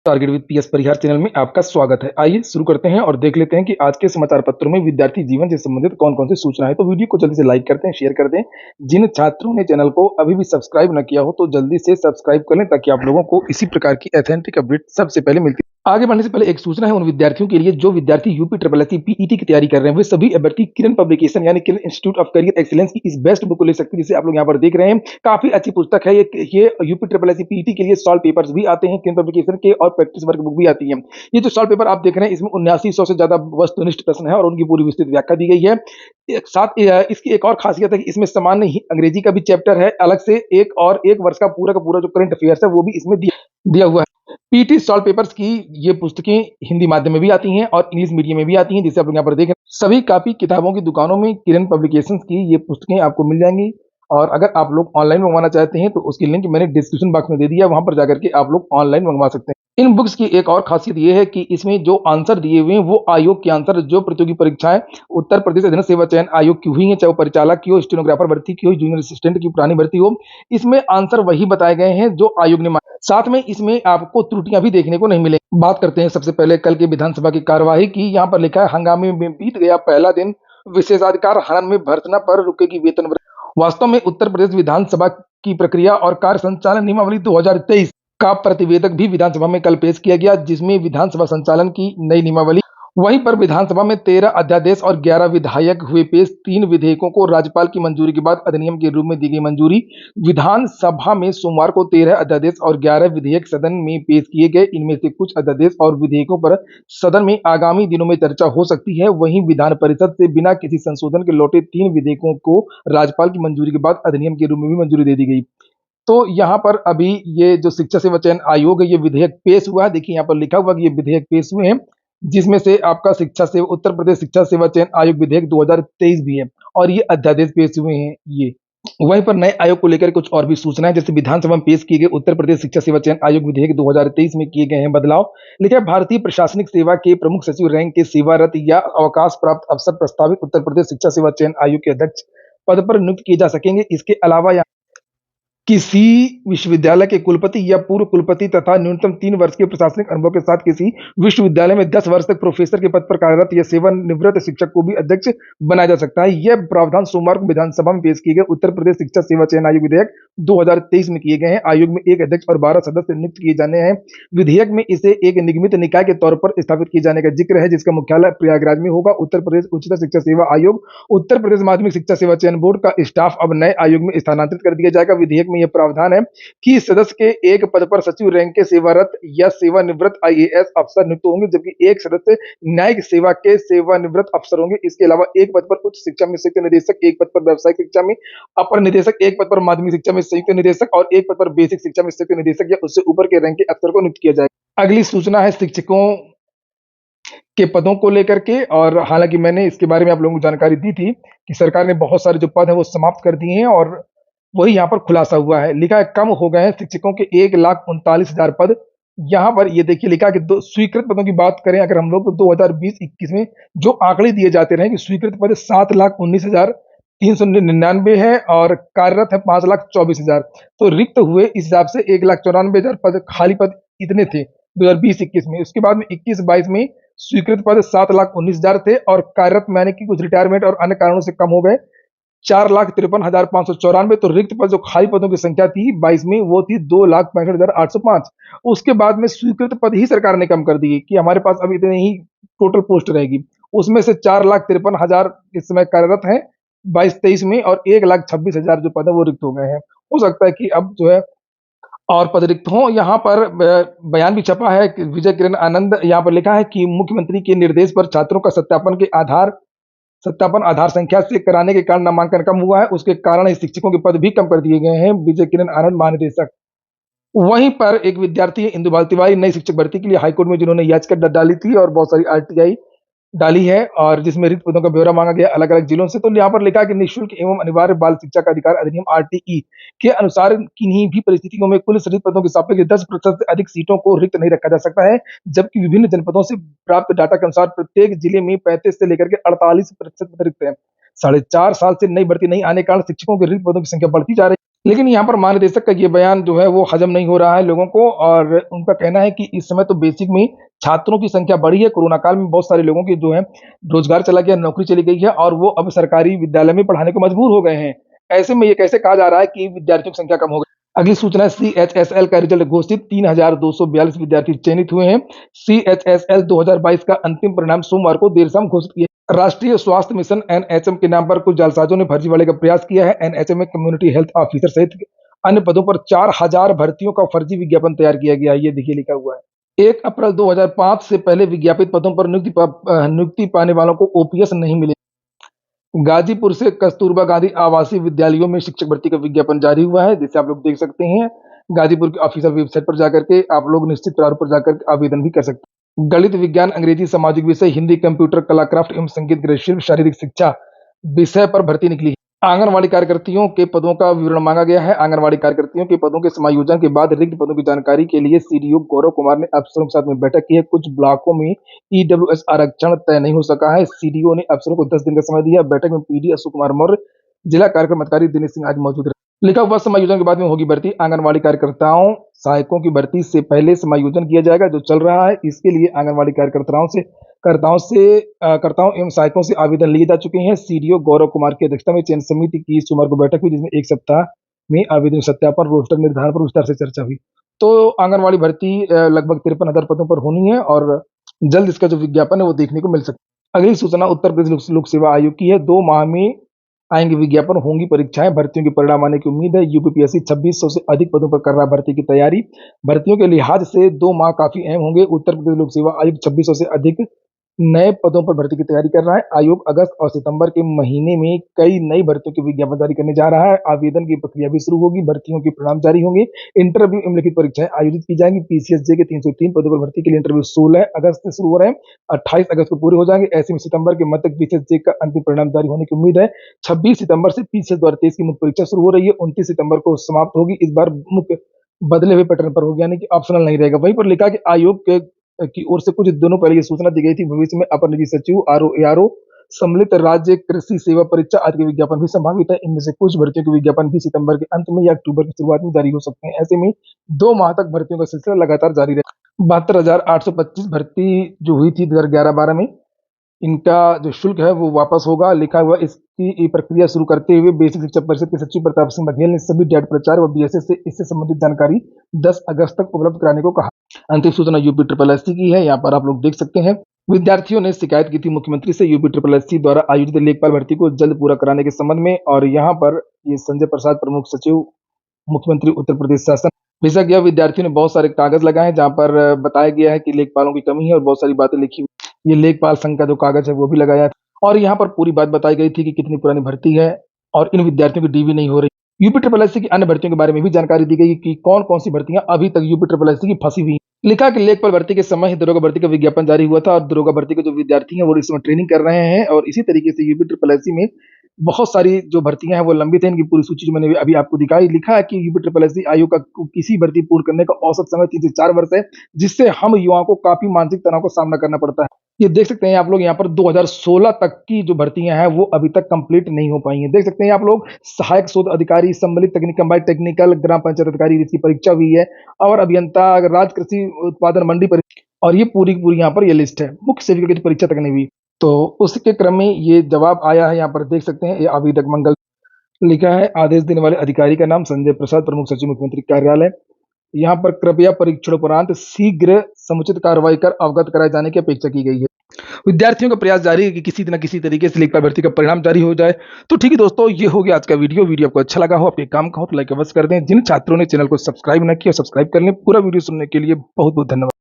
Target with PS Parihar channel में आपका स्वागत है। आइए शुरू करते हैं और देख लेते हैं कि आज के समाचार पत्रों में विद्यार्थी जीवन से संबंधित कौन-कौन सी सूचना है। तो वीडियो को जल्दी से लाइक करते हैं, शेयर कर दें। जिन छात्रों ने चैनल को अभी भी सब्सक्राइब न किया हो तो जल्दी से सब्सक्राइब कर लें ताकि आप लोगों को इसी प्रकार की ऑथेंटिक अपडेट सबसे पहले मिलती है। आगे बढ़ने से पहले एक सूचना है उन विद्यार्थियों के लिए जो विद्यार्थी यूपी ट्रिपल एससी पीईटी की तैयारी कर रहे हैं। वे सभी अभ्यर्थी किरण पब्लिकेशन यानी किरण इंस्टीट्यूट ऑफ करियर एक्सीलेंस की इस बेस्ट बुक को ले सकते हैं, जिसे आप लोग यहाँ पर देख रहे हैं। काफी अच्छी पुस्तक है ये यूपी ट्रिपल एससी पीईटी के लिए सॉल्व पेपर्स भी आते हैं किरण पब्लिकेशन के और प्रैक्टिस वर्क बुक भी आती है। ये जो सॉल्व पेपर आप देख रहे हैं इसमें 7900 से ज्यादा वस्तुनिष्ठ प्रश्न है और उनकी पूरी विस्तृत व्याख्या दी गई है। इसकी एक और खासियत है कि इसमें सामान्य अंग्रेजी का भी चैप्टर है अलग से, एक वर्ष का पूरा जो करंट अफेयर्स है वो भी इसमें दिया हुआ है। पीटी सॉल्व पेपर्स की ये पुस्तकें हिंदी माध्यम में भी आती हैं और इंग्लिश मीडियम में भी आती हैं, जिसे आप लोग यहाँ पर देख रहे हैं। सभी कापी किताबों की दुकानों में किरण पब्लिकेशंस की ये पुस्तकें आपको मिल जाएंगी और अगर आप लोग ऑनलाइन मंगवाना चाहते हैं तो उसकी लिंक मैंने डिस्क्रिप्शन बॉक्स में दे दिया है, वहां पर जाकर के आप लोग ऑनलाइन मंगवा सकते हैं। इन बुक्स की एक और खासियत ये है कि इसमें जो आंसर दिए हुए हैं वो आयोग के आंसर जो प्रतियोगी परीक्षाएं उत्तर प्रदेश अधीन सेवा चयन आयोग की हुई है, चाहे वो परिचालक की हो, स्टेनोग्राफर भर्ती की हो, जूनियर असिस्टेंट की पुरानी भर्ती हो, इसमें आंसर वही बताए गए हैं जो आयोग ने मांगे। साथ में इसमें आपको त्रुटियां भी देखने को नहीं मिलेंगी। बात करते हैं सबसे पहले कल के विधानसभा की कार्यवाही की। यहाँ पर लिखा है हंगामे में बीत गया पहला दिन, विशेषाधिकार हनन में भर्तना पर रुकेगी वेतन वृद्धि। वास्तव में उत्तर प्रदेश विधानसभा की प्रक्रिया और कार्य संचालन नियमावली 2023 का प्रतिवेदक भी विधानसभा में कल पेश किया गया, जिसमें विधानसभा संचालन की नई नियमावली। वहीं पर विधानसभा में 13 अध्यादेश और 11 विधायक हुए पेश। 3 विधेयकों को राज्यपाल की मंजूरी के बाद अधिनियम के रूप में दी गई मंजूरी। विधानसभा में सोमवार को 13 अध्यादेश और 11 विधेयक सदन में पेश किए गए। इनमें से कुछ अध्यादेश और विधेयकों पर सदन में आगामी दिनों में चर्चा हो सकती है। वहीं विधान परिषद से बिना किसी संशोधन के लौटे 3 विधेयकों को राज्यपाल की मंजूरी के बाद अधिनियम के रूप में भी मंजूरी दे दी गई। तो यहाँ पर अभी ये जो शिक्षा सेवा चयन आयोग है ये विधेयक पेश हुआ है। देखिए यहाँ पर लिखा हुआ कि ये विधेयक पेश हुए हैं, जिसमें से आपका उत्तर प्रदेश शिक्षा सेवा चयन आयोग विधेयक 2023 भी है और ये अध्यादेश पेश हुए हैं। ये वहीं पर नए आयोग को लेकर कुछ और भी सूचना है, जैसे विधानसभा में पेश किए गए उत्तर प्रदेश शिक्षा सेवा चयन आयोग विधेयक 2023 में किए गए हैं बदलाव। लिखा है भारतीय प्रशासनिक सेवा के प्रमुख सचिव रैंक के सेवारत या अवकाश प्राप्त अफसर प्रस्तावित उत्तर प्रदेश शिक्षा सेवा चयन आयोग के अध्यक्ष पद पर नियुक्त किए जा सकेंगे। इसके अलावा किसी विश्वविद्यालय के कुलपति या पूर्व कुलपति तथा न्यूनतम 3 वर्ष के प्रशासनिक अनुभव के साथ किसी विश्वविद्यालय में 10 वर्ष तक प्रोफेसर के पद पर कार्यरत या सेवानिवृत्त शिक्षक को भी अध्यक्ष बनाया जा सकता है। यह प्रावधान सोमवार को विधानसभा में पेश किए गए उत्तर प्रदेश शिक्षा सेवा चयन आयोग विधेयक 2023 में किए गए हैं। आयोग में एक अध्यक्ष और 12 सदस्य नियुक्त किए जाने हैं। विधेयक में इसे एक निगमित निकाय के तौर पर स्थापित किए जाने का जिक्र है, जिसका मुख्यालय प्रयागराज में होगा। उत्तर प्रदेश उच्चतर शिक्षा सेवा आयोग, उत्तर प्रदेश माध्यमिक शिक्षा सेवा चयन बोर्ड का स्टाफ अब नए आयोग में स्थानांतरित कर दिया जाएगा। विधेयक में यह प्रावधान है कि सदस्य के एक पद पर सचिव रैंक के सेवारत या सेवानिवृत्त आईएएस अफसर नियुक्त होंगे, जबकि एक सदस्य न्यायिक सेवा के सेवानिवृत्त अफसर होंगे। इसके अलावा एक पद पर उच्च शिक्षा में संयुक्त निदेशक, एक पद पर व्यावसायिक शिक्षा में अपर निदेशक, एक पद पर माध्यमिक शिक्षा में संयुक्त निदेशक और एक पद पर बेसिक शिक्षा में संयुक्त निदेशक या उससे ऊपर के रैंक के अफसर को नियुक्त किया जाएगा। अगली सूचना है शिक्षकों के पदों को लेकर के, और हालांकि मैंने इसके बारे में आप लोगों को जानकारी दी थी कि सरकार ने बहुत सारे जो पद है वो समाप्त कर दिए हैं और वही यहाँ पर खुलासा हुआ है। लिखा है कम हो गए हैं शिक्षकों के 1,39,000 पद। यहाँ पर ये देखिए लिखा है कि स्वीकृत पदों की बात करें अगर हम लोग तो 2020-21 में जो आंकड़े दिए जाते रहे कि स्वीकृत पद 7,19,399 है और कार्यरत है 5,24,000, तो रिक्त हुए इस हिसाब से 1,94,000 पद खाली पद इतने थे 2020-21 में। उसके बाद में 21-22 में स्वीकृत पद 7,19,000 थे और कार्यरत मैंने कि कुछ रिटायरमेंट और अन्य कारणों से कम हो गए 4,53,594। तो रिक्त पद जो खाली पदों की संख्या थी 22 में वो थी 2,65,805। उसके बाद में स्वीकृत पद ही सरकार ने कम कर दिए कि हमारे पास अब इतने ही टोटल पोस्ट रहेगी। उसमें से 4,53,000 इस समय कार्यरत हैं 22-23 में और 1,26,000 जो पद है वो रिक्त हो गए हैं। हो सकता है कि अब जो है और पद रिक्त हों। यहाँ पर बयान भी छपा है कि विजय किरण आनंद, यहाँ पर लिखा है कि मुख्यमंत्री के निर्देश पर छात्रों का सत्यापन आधार संख्या से कराने के कारण नामांकन कम हुआ है। उसके कारण शिक्षकों के पद भी कम कर दिए गए हैं। विजय किरण आनंद महानिदेशक। वहीं पर एक विद्यार्थी इंदुबाल तिवारी नई शिक्षक भर्ती के लिए हाईकोर्ट में जिन्होंने याचिका डाली थी और बहुत सारी आरटीआई डाली है और जिसमें रिक्त पदों का ब्यौरा मांगा गया अलग अलग जिलों से। तो यहाँ पर लिखा है कि निःशुल्क एवं अनिवार्य बाल शिक्षा का अधिकार अधिनियम आरटीई के अनुसार किन्हीं भी परिस्थितियों में कुल रिक्त पदों के सापेक्ष 10% से अधिक सीटों को रिक्त नहीं रखा जा सकता है, जबकि विभिन्न जनपदों से प्राप्त डाटा के अनुसार प्रत्येक जिले में 35 से लेकर के 48% पद रिक्त है। 4.5 साल से नई भर्ती नहीं आने के कारण शिक्षकों के रिक्त पदों की संख्या बढ़ती जा रही है। लेकिन यहाँ पर महानिदेशक का ये बयान जो है वो हजम नहीं हो रहा है लोगों को, और उनका कहना है कि इस समय तो बेसिक में छात्रों की संख्या बढ़ी है। कोरोना काल में बहुत सारे लोगों की जो है रोजगार चला गया, नौकरी चली गई है और वो अब सरकारी विद्यालय में पढ़ाने को मजबूर हो गए हैं। ऐसे में ये कैसे कहा जा रहा है कि विद्यार्थियों की संख्या कम हो गई। अगली सूचना है, CHSL का रिजल्ट घोषित, 3,242 विद्यार्थी चयनित हुए हैं। CHSL 2022 का अंतिम परिणाम सोमवार को देर शाम घोषित किया। राष्ट्रीय स्वास्थ्य मिशन NHM के नाम पर कुछ जालसाजों ने फर्जीवाड़े का प्रयास किया है। NHM में कम्युनिटी हेल्थ ऑफिसर सहित अन्य पदों पर 4,000 भर्तियों का फर्जी विज्ञापन तैयार किया गया है। ये देखिए लिखा हुआ है, 1 अप्रैल 2005 से पहले विज्ञापित पदों पर नियुक्ति पाने वालों को OPS नहीं मिले। गाजीपुर से कस्तूरबा गांधी आवासीय विद्यालयों में शिक्षक भर्ती का विज्ञापन जारी हुआ है, जिसे आप लोग देख सकते हैं। गाजीपुर की ऑफिशियल वेबसाइट पर जाकर के आप लोग निश्चित प्रारूप पर जाकर आवेदन भी कर सकते हैं। गणित, विज्ञान, अंग्रेजी, सामाजिक विषय, हिंदी, कंप्यूटर, कला, क्राफ्ट एवं संगीत, गृहशिल्प, शारीरिक शिक्षा विषय पर भर्ती निकली है। आंगनवाड़ी कार्यकर्तियों के पदों का विवरण मांगा गया है। आंगनवाड़ी कार्यकर्तियों के पदों के समायोजन के बाद रिक्त पदों की जानकारी के लिए CDO गौरव कुमार ने अफसरों के साथ में बैठक की है। कुछ ब्लॉकों में EWS आरक्षण तय नहीं हो सका है। CDO ने अफसरों को 10 दिन का समय दिया। बैठक में PD अशोक कुमार मौर्य, जिला कार्यक्रम अधिकारी दिनेश सिंह आज मौजूद रहे। लिखा हुआ, समायोजन के बाद में होगी भर्ती। आंगनवाड़ी कार्यकर्ताओं सहायकों की भर्ती से पहले समायोजन किया जाएगा जो चल रहा है। इसके लिए आंगनवाड़ी कर्ताओं एवं सहायकों से आवेदन लिए जा चुके हैं। CDO गौरव कुमार की अध्यक्षता में चयन समिति की सोमवार को बैठक हुई, जिसमें 1 सप्ताह में आवेदन सत्यापन, रोस्टर निर्धारण पर विस्तार से चर्चा हुई। तो आंगनवाड़ी भर्ती लगभग 53,000 पदों पर होनी है और जल्द इसका जो विज्ञापन है वो देखने को मिल सकता है। अगली सूचना उत्तर प्रदेश लोक सेवा आयोग की है। 2 माह में आएंगे विज्ञापन, होंगी परीक्षाएं, भर्तियों के परिणाम आने की उम्मीद है। UPPSC 2600 से अधिक पदों पर कर रहा भर्ती की तैयारी। भर्तियों के लिहाज से 2 माह काफी अहम होंगे। उत्तर प्रदेश लोक सेवा आयोग 2600 से अधिक नए पदों पर भर्ती की तैयारी कर रहा है। आयोग अगस्त और सितंबर के महीने में कई नई भर्तियों के विज्ञापन जारी करने जा रहा है। आवेदन की प्रक्रिया भी शुरू होगी, भर्तियों के परिणाम जारी होंगे, इंटरव्यू एवं लिखित परीक्षाएं आयोजित की जाएंगी। PCSJ के 303 पदों पर भर्ती के लिए इंटरव्यू 16 अगस्त से शुरू हो रहे हैं, 28 अगस्त को पूरे हो जाएंगे। ऐसे में सितंबर के मध्य तक PCSJ का अंतिम परिणाम जारी होने की उम्मीद है। 26 सितंबर से PCS 2023 की मुख्य परीक्षा शुरू हो रही है, 29 सितंबर को समाप्त होगी। इस बार मुख्य बदले हुए पैटर्न पर होगी, यानी कि ऑप्शनल नहीं रहेगा। वहीं पर लिखा कि आयोग के की ओर से कुछ दिनों पहले ये सूचना दी गई थी, भविष्य में अपर निजी सचिव, RO, ARO, सम्मिलित राज्य कृषि सेवा परीक्षा आदि के विज्ञापन भी संभावित है। इनमें से कुछ भर्तियों के विज्ञापन भी सितंबर के अंत में या अक्टूबर की शुरुआत में जारी हो सकते हैं। ऐसे में 2 माह तक भर्तियों का सिलसिला लगातार जारी रहेगा। 72,825 भर्ती जो हुई थी 2011-12 में, इनका जो शुल्क है वो वापस होगा। लिखा हुआ, इसकी प्रक्रिया शुरू करते हुए बेसिक शिक्षा परिषद के सचिव प्रताप सिंह बघेल ने सभी डाइट प्रचार व BSS से इससे संबंधित जानकारी 10 अगस्त तक उपलब्ध कराने को कहा। अंतिम सूचना UPSSC की है, यहाँ पर आप लोग देख सकते हैं। विद्यार्थियों ने शिकायत की थी मुख्यमंत्री से UPSSC द्वारा आयोजित लेखपाल भर्ती को जल्द पूरा कराने के संबंध में, और यहाँ पर ये संजय प्रसाद, प्रमुख सचिव, मुख्यमंत्री उत्तर प्रदेश शासन। बेशक यह विद्यार्थियों ने बहुत सारे कागज लगाए हैं जहाँ पर बताया गया है कि लेखपालों की कमी है और बहुत सारी बातें लिखी हुई। ये लेखपाल संघ का जो कागज है वो भी लगाया है और यहाँ पर पूरी बात बताई गई थी कि कितनी पुरानी भर्ती है और इन विद्यार्थियों की DV नहीं हो रही। UPSSC की अन्य भर्तियों के बारे में भी जानकारी दी गई कि कौन कौन सी भर्तियां अभी तक UPSSC की फंसी हुई हैं। लिखा कि लेखपाल भर्ती के समय ही दरोगा भर्ती का विज्ञापन जारी हुआ था और दरोगा भर्ती के जो विद्यार्थी हैं वो इस समय ट्रेनिंग कर रहे हैं और इसी तरीके से UPSSC में बहुत सारी जो भर्तियां हैं वो लंबित है। इनकी पूरी सूची जो मैंने अभी आपको दिखाई। लिखा है कि UPSSC आयोग का किसी भर्ती पूर्ण करने का औसत समय 3 से 4 वर्ष है, जिससे हम युवाओं को काफी मानसिक तनाव का सामना करना पड़ता है। ये देख सकते हैं आप लोग, यहाँ पर 2016 तक की जो भर्तियां हैं वो अभी तक कंप्लीट नहीं हो पाई हैं। देख सकते हैं आप लोग, सहायक शोध अधिकारी, सम्मिलित तकनीक कंबाइंड टेक्निकल, ग्राम पंचायत अधिकारी इसकी परीक्षा हुई है और अभियंता, राज्य कृषि उत्पादन मंडी परीक्षा, और ये पूरी की पूरी यहाँ पर ये लिस्ट है। मुख्य सेविका की परीक्षा तक नहीं हुई। तो उसके क्रम में ये जवाब आया है, यहाँ पर देख सकते हैं। ये आवेदक मंगल लिखा है, आदेश देने वाले अधिकारी का नाम संजय प्रसाद, प्रमुख सचिव, मुख्यमंत्री कार्यालय। यहाँ पर कृपया परीक्षणोपरांत शीघ्र समुचित कार्रवाई कर अवगत कराए जाने की अपेक्षा की गई है। विद्यार्थियों का प्रयास जारी है कि किसी न किसी तरीके से लेखपाल भर्ती का परिणाम जारी हो जाए। तो ठीक है दोस्तों, ये हो गया आज का वीडियो आपको अच्छा लगा हो, आपके काम का हो तो लाइक अवश्य कर दें। जिन छात्रों ने चैनल को सब्सक्राइब न किया सब्सक्राइब कर लें। पूरा वीडियो सुनने के लिए बहुत बहुत धन्यवाद।